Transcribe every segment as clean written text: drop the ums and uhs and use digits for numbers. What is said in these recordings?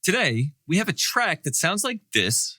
Today, we have a track that sounds like this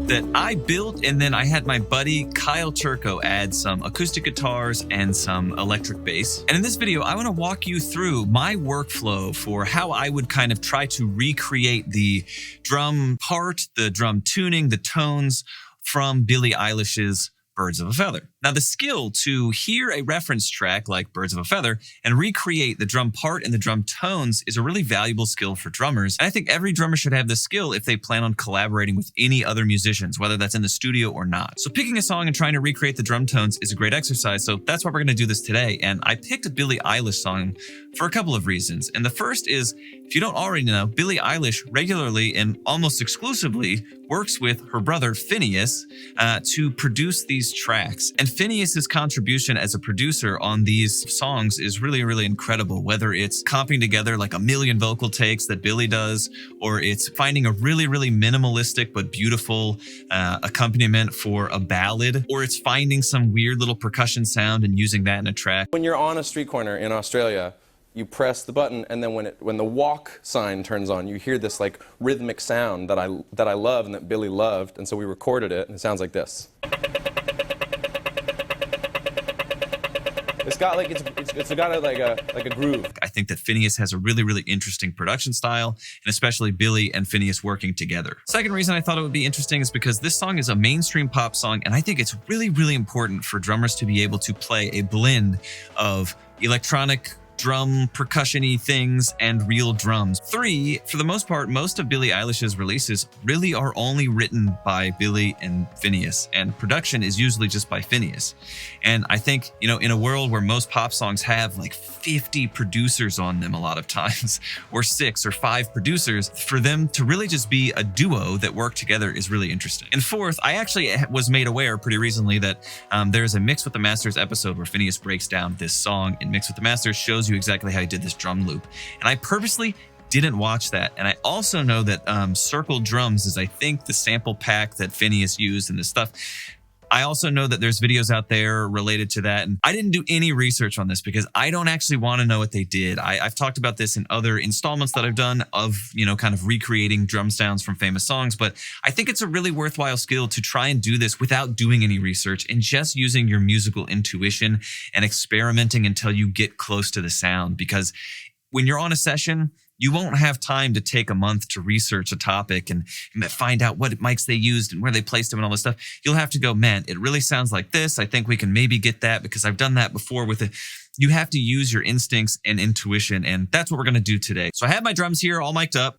that I built, and then I had my buddy Kyle Turco add some acoustic guitars and some electric bass. And in this video, I want to walk you through my workflow for how I would kind of try to recreate the drum part, the drum tuning, the tones from Billie Eilish's Birds of a Feather. Now, the skill to hear a reference track like Birds of a Feather and recreate the drum part and the drum tones is a really valuable skill for drummers. And I think every drummer should have this skill if they plan on collaborating with any other musicians, whether that's in the studio or not. So picking a song and trying to recreate the drum tones is a great exercise. So that's why we're going to do this today. And I picked a Billie Eilish song for a couple of reasons. And the first is, if you don't already know, Billie Eilish regularly and almost exclusively works with her brother Phineas to produce these tracks. And Phineas's contribution as a producer on these songs is really, really incredible, whether it's comping together like a million vocal takes that Billie does, or it's finding a really, really minimalistic but beautiful accompaniment for a ballad, or it's finding some weird little percussion sound and using that in a track. When you're on a street corner in Australia, you press the button, and then when the walk sign turns on, you hear this like rhythmic sound that I love and that Billie loved, and so we recorded it, and it sounds like this. It's got like it's got a groove. I think that Phineas has a really, really interesting production style, and especially Billie and Phineas working together. Second reason I thought it would be interesting is because this song is a mainstream pop song, and I think it's really, really important for drummers to be able to play a blend of electronic drum percussion-y things and real drums. 3, for the most part, most of Billie Eilish's releases really are only written by Billie and Phineas, and production is usually just by Phineas. And I think, you know, in a world where most pop songs have like 50 producers on them a lot of times, or 6 or 5 producers, for them to really just be a duo that work together is really interesting. And fourth, I actually was made aware pretty recently that there's a Mix with the Masters episode where Phineas breaks down this song, and Mix with the Masters shows you exactly how he did this drum loop. And I purposely didn't watch that. And I also know that Circle Drums is, I think, the sample pack that Phineas used in this stuff. I also know that there's videos out there related to that. And I didn't do any research on this because I don't actually want to know what they did. I've talked about this in other installments that I've done of, you know, kind of recreating drum sounds from famous songs. But I think it's a really worthwhile skill to try and do this without doing any research and just using your musical intuition and experimenting until you get close to the sound. Because when you're on a session, you won't have time to take a month to research a topic and find out what mics they used and where they placed them and all this stuff. You'll have to go, man, it really sounds like this. I think we can maybe get that because I've done that before with it. You have to use your instincts and intuition, and that's what we're going to do today. So I have my drums here all mic'd up.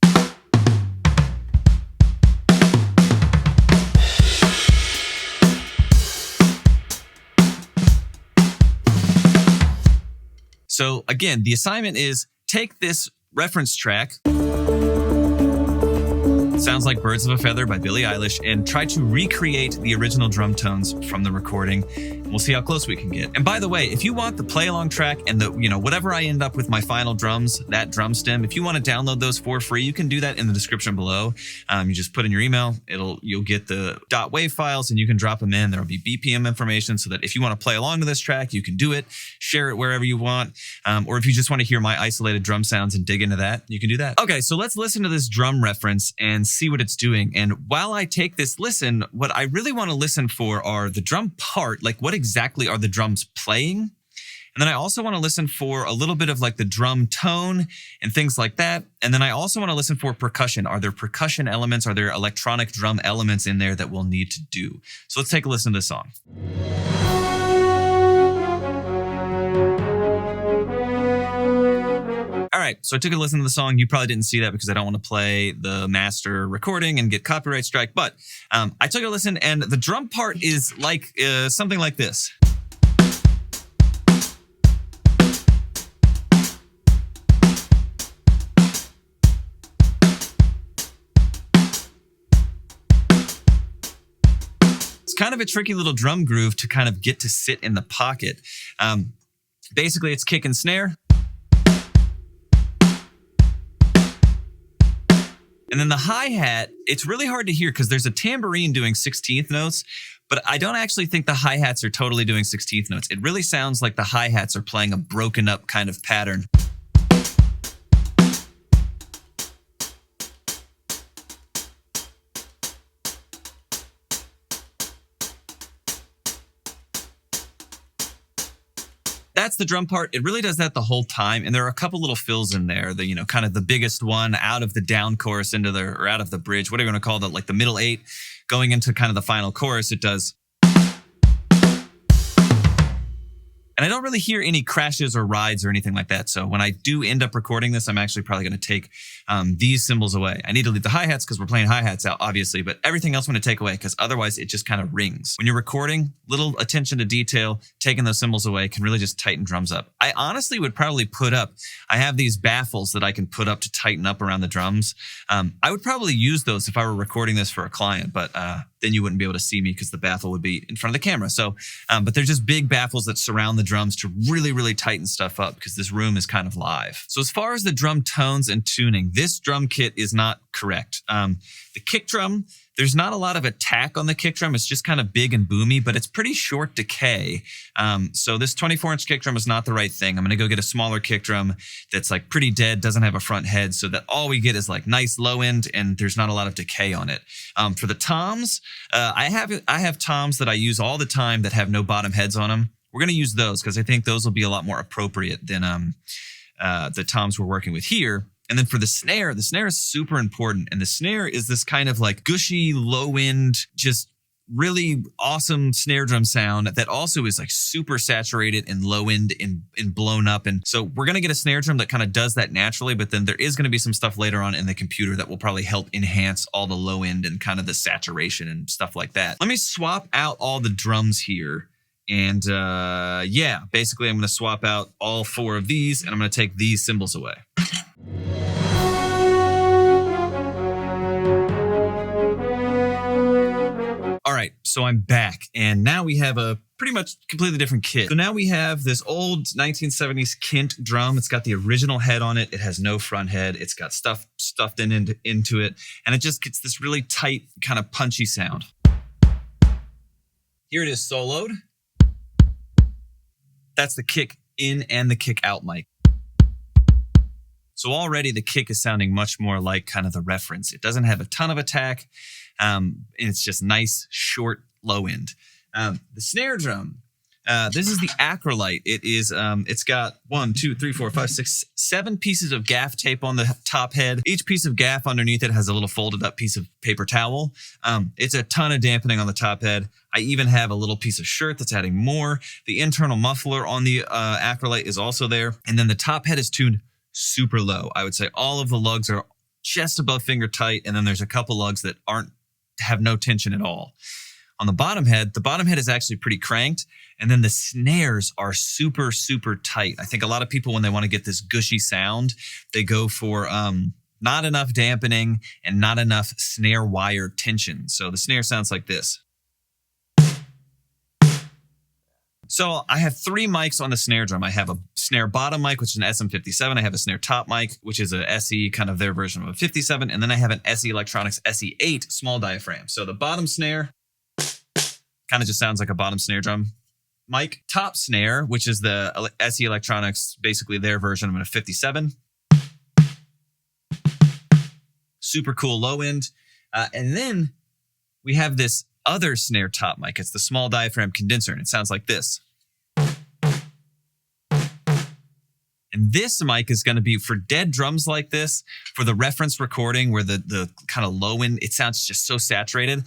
So again, the assignment is take this reference track, sounds like Birds of a Feather by Billie Eilish, and try to recreate the original drum tones from the recording. And we'll see how close we can get. And by the way, if you want the play along track and the, you know, whatever I end up with my final drums, that drum stem, if you want to download those for free, you can do that in the description below. You just put in your email, you'll get the .wav files and you can drop them in. There'll be BPM information so that if you want to play along to this track, you can do it, share it wherever you want. Or if you just want to hear my isolated drum sounds and dig into that, you can do that. Okay, so let's listen to this drum reference and see what it's doing. And while I take this listen, what I really want to listen for are the drum part, like what exactly are the drums playing? And then I also want to listen for a little bit of like the drum tone and things like that. And then I also want to listen for percussion. Are there percussion elements? Are there electronic drum elements in there that we'll need to do? So let's take a listen to this song. All right, so I took a listen to the song. You probably didn't see that because I don't want to play the master recording and get copyright strike. But I took a listen, and the drum part is like something like this. It's kind of a tricky little drum groove to kind of get to sit in the pocket. Basically, it's kick and snare. And then the hi-hat, it's really hard to hear because there's a tambourine doing 16th notes, but I don't actually think the hi-hats are totally doing 16th notes. It really sounds like the hi-hats are playing a broken up kind of pattern. that's the drum part. It really does that the whole time. And there are a couple little fills in there. The, kind of the biggest one out of the down chorus or out of the bridge, whatever you want to call it, like the middle 8 going into kind of the final chorus. It does. And I don't really hear any crashes or rides or anything like that. So when I do end up recording this, I'm actually probably going to take these cymbals away. I need to leave the hi-hats because we're playing hi-hats out, obviously, but everything else I'm going to take away because otherwise it just kind of rings. When you're recording, little attention to detail, taking those cymbals away can really just tighten drums up. I honestly would probably I have these baffles that I can put up to tighten up around the drums. I would probably use those if I were recording this for a client, but then you wouldn't be able to see me because the baffle would be in front of the camera. So, but they're just big baffles that surround the drums to really, really tighten stuff up because this room is kind of live. So as far as the drum tones and tuning, this drum kit is not correct. The kick drum, there's not a lot of attack on the kick drum. It's just kind of big and boomy, but it's pretty short decay. So this 24-inch kick drum is not the right thing. I'm going to go get a smaller kick drum that's like pretty dead, doesn't have a front head, so that all we get is like nice low end and there's not a lot of decay on it. For the toms, I have toms that I use all the time that have no bottom heads on them. We're going to use those because I think those will be a lot more appropriate than the toms we're working with here. And then for the snare is super important. And the snare is this kind of like gushy, low end, just really awesome snare drum sound that also is like super saturated and low end and blown up. And so we're going to get a snare drum that kind of does that naturally, but then there is going to be some stuff later on in the computer that will probably help enhance all the low end and kind of the saturation and stuff like that. Let me swap out all the drums here. And yeah, basically I'm going to swap out all 4 of these and I'm going to take these cymbals away. All right, so I'm back and now we have a pretty much completely different kit. So now we have this old 1970s Kent drum. It's got the original head on it. It has no front head. It's got stuff stuffed into it. And it just gets this really tight, kind of punchy sound. Here it is soloed. That's the kick in and the kick out mic. So already the kick is sounding much more like kind of the reference. It doesn't have a ton of attack. It's just nice, short, low end. The snare drum, this is the Acrolite. It's got 1, 2, 3, 4, 5, 6, 7 pieces of gaff tape on the top head. Each piece of gaff underneath it has a little folded up piece of paper towel. It's a ton of dampening on the top head. I even have a little piece of shirt that's adding more. The internal muffler on the Acrolite is also there. And then the top head is tuned super low. I would say all of the lugs are just above finger tight. And then there's a couple lugs that have no tension at all. On the bottom head is actually pretty cranked. And then the snares are super, super tight. I think a lot of people, when they want to get this gushy sound, they go for not enough dampening and not enough snare wire tension. So the snare sounds like this. So I have 3 mics on the snare drum. I have a snare bottom mic, which is an SM57. I have a snare top mic, which is a SE, kind of their version of a 57. And then I have an SE Electronics SE8 small diaphragm. So the bottom snare kind of just sounds like a bottom snare drum mic. Top snare, which is the SE Electronics, basically their version of a 57. Super cool low end. And then we have this other snare top mic. It's the small diaphragm condenser, and it sounds like this. And this mic is going to be for dead drums like this, for the reference recording where the kind of low end, it sounds just so saturated.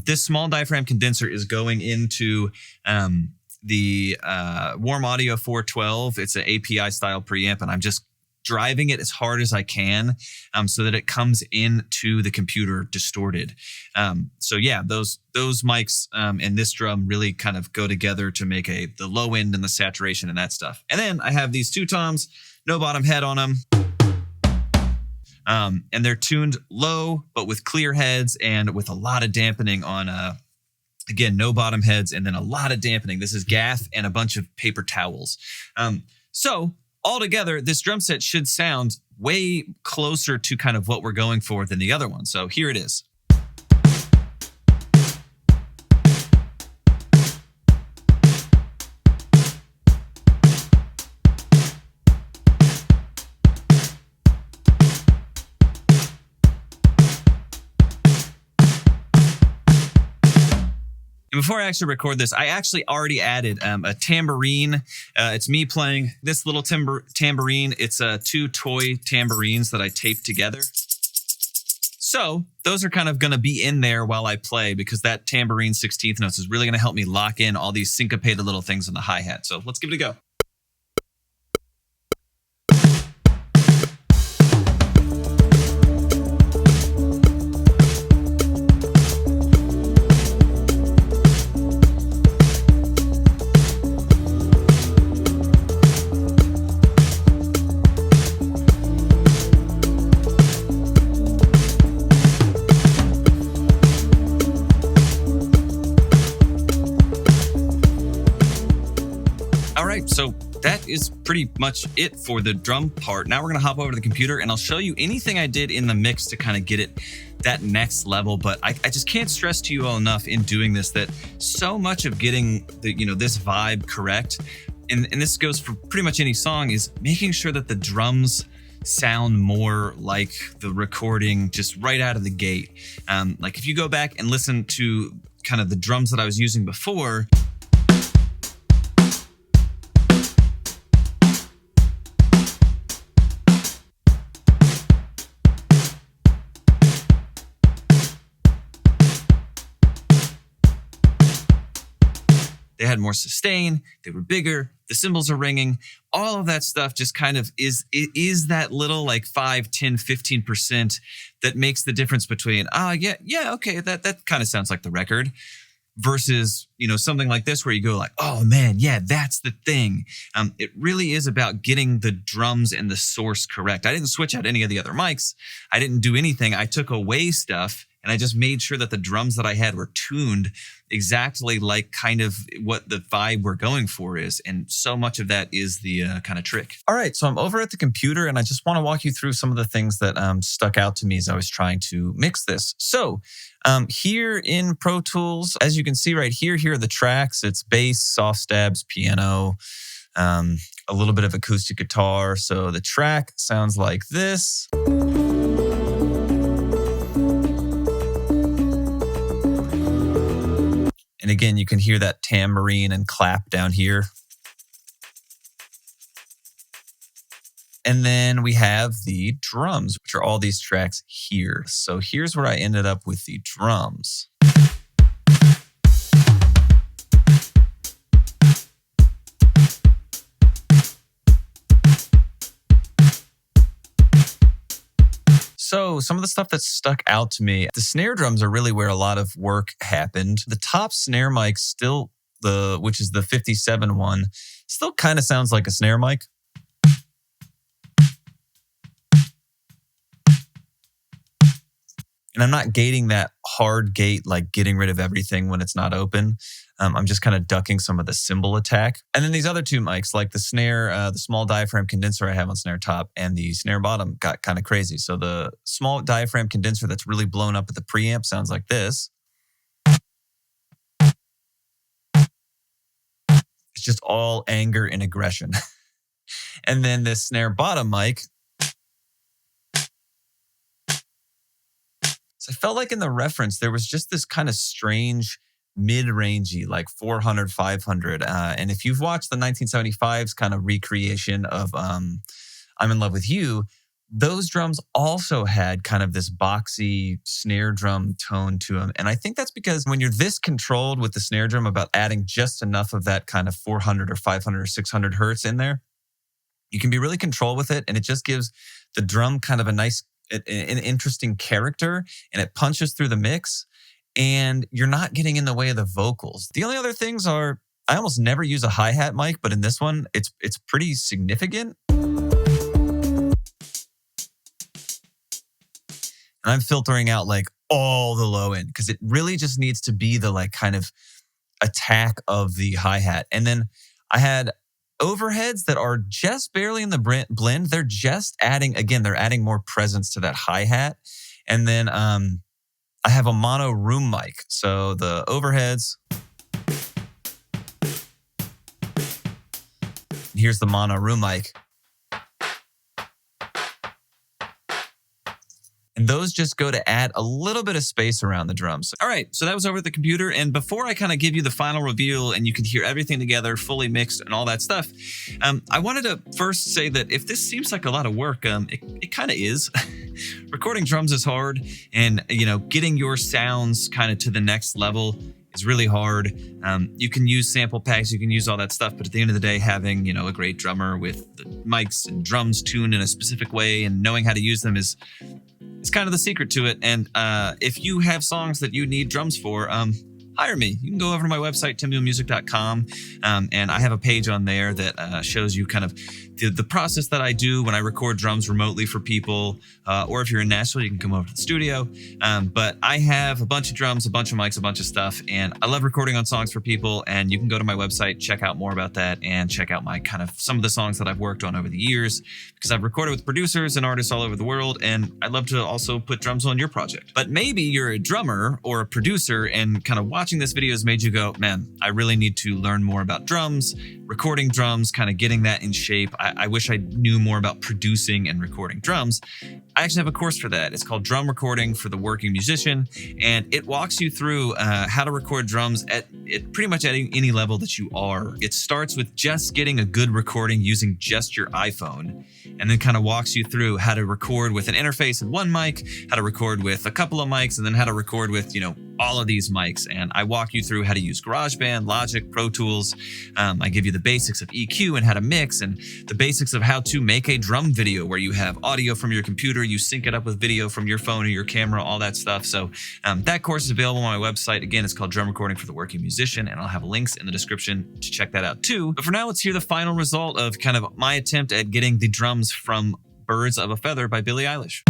This small diaphragm condenser is going into the Warm Audio 412. It's an API style preamp, and I'm just driving it as hard as I can so that it comes into the computer distorted. So yeah, those mics and this drum really kind of go together to make the low end and the saturation and that stuff. And then I have these 2 toms, no bottom head on them. And they're tuned low, but with clear heads and with a lot of dampening on, again, no bottom heads and then a lot of dampening. This is gaff and a bunch of paper towels. So altogether, this drum set should sound way closer to kind of what we're going for than the other one. So here it is. Before I actually record this, I actually already added a tambourine. It's me playing this little tambourine. It's 2 toy tambourines that I taped together. So those are kind of going to be in there while I play, because that tambourine 16th notes is really going to help me lock in all these syncopated little things in the hi-hat. So let's give it a go. All right, so that is pretty much it for the drum part. Now we're gonna hop over to the computer and I'll show you anything I did in the mix to kind of get it that next level. But I just can't stress to you all enough in doing this that so much of getting the, this vibe correct, and this goes for pretty much any song, is making sure that the drums sound more like the recording just right out of the gate. Like if you go back and listen to kind of the drums that I was using before, they had more sustain, they were bigger, the cymbals are ringing, all of that stuff just kind of is that little like 5, 10, 15% that makes the difference between, okay, that kind of sounds like the record, versus, something like this where you go like, oh man, yeah, that's the thing. It really is about getting the drums and the source correct. I didn't switch out any of the other mics. I didn't do anything. I took away stuff and I just made sure that the drums that I had were tuned exactly like kind of what the vibe we're going for is. And so much of that is the kind of trick. All right, so I'm over at the computer and I just want to walk you through some of the things that stuck out to me as I was trying to mix this. So here in Pro Tools, as you can see right here are the tracks. It's bass, soft stabs, piano, a little bit of acoustic guitar. So the track sounds like this. And again, you can hear that tambourine and clap down here. And then we have the drums, which are all these tracks here. So here's where I ended up with the drums. So some of the stuff that stuck out to me, the snare drums are really where a lot of work happened. The top snare mic still, which is the 57 one, still kind of sounds like a snare mic. And I'm not gating that hard gate, like getting rid of everything when it's not open. I'm just kind of ducking some of the cymbal attack. And then these other two mics, like the snare, the small diaphragm condenser I have on snare top and the snare bottom, got kind of crazy. So the small diaphragm condenser that's really blown up at the preamp sounds like this. It's just all anger and aggression. And then this snare bottom mic, so I felt like in the reference, there was just this kind of strange mid-rangey, like 400, 500. And if you've watched the 1975's kind of recreation of I'm in Love with You, those drums also had kind of this boxy snare drum tone to them. And I think that's because when you're this controlled with the snare drum about adding just enough of that kind of 400 or 500 or 600 hertz in there, you can be really controlled with it. And it just gives the drum kind of a nice, an interesting character, and it punches through the mix, and you're not getting in the way of the vocals. The only other things are, I almost never use a hi-hat mic, but in this one, it's pretty significant. And I'm filtering out like all the low end because it really just needs to be the like kind of attack of the hi-hat. And then I had overheads that are just barely in the blend. They're just adding, again, they're adding more presence to that hi-hat. And then I have a mono room mic. So the overheads, here's the mono room mic. And those just go to add a little bit of space around the drums. All right, so that was over at the computer. And before I kind of give you the final reveal and you can hear everything together, fully mixed and all that stuff, I wanted to first say that if this seems like a lot of work, it kind of is. Recording drums is hard, and getting your sounds kind of to the next level is really hard. You can use sample packs, you can use all that stuff, but at the end of the day, having a great drummer with the mics and drums tuned in a specific way and knowing how to use them is kind of the secret to it. And if you have songs that you need drums for, hire me. You can go over to my website, timmuellmusic.com, and I have a page on there that shows you kind of the process that I do when I record drums remotely for people, or if you're in Nashville, you can come over to the studio. But I have a bunch of drums, a bunch of mics, a bunch of stuff, and I love recording on songs for people. And you can go to my website, check out more about that, and check out my some of the songs that I've worked on over the years, because I've recorded with producers and artists all over the world, and I'd love to also put drums on your project. But maybe you're a drummer or a producer, and kind of watching this video has made you go, man, I really need to learn more about drums, recording drums, kind of getting that in shape. I wish I knew more about producing and recording drums. I actually have a course for that. It's called Drum Recording for the Working Musician, and it walks you through how to record drums at pretty much at any level that you are. It starts with just getting a good recording using just your iPhone, and then kind of walks you through how to record with an interface and one mic, how to record with a couple of mics, and then how to record with, all of these mics. And I walk you through how to use GarageBand, Logic, Pro Tools. I give you the basics of EQ and how to mix, and the basics of how to make a drum video where you have audio from your computer, you sync it up with video from your phone or your camera, all that stuff. So that course is available on my website. Again, it's called Drum Recording for the Working Musician, and I'll have links in the description to check that out too. But for now, let's hear the final result of kind of my attempt at getting the drums from Birds of a Feather by Billie Eilish.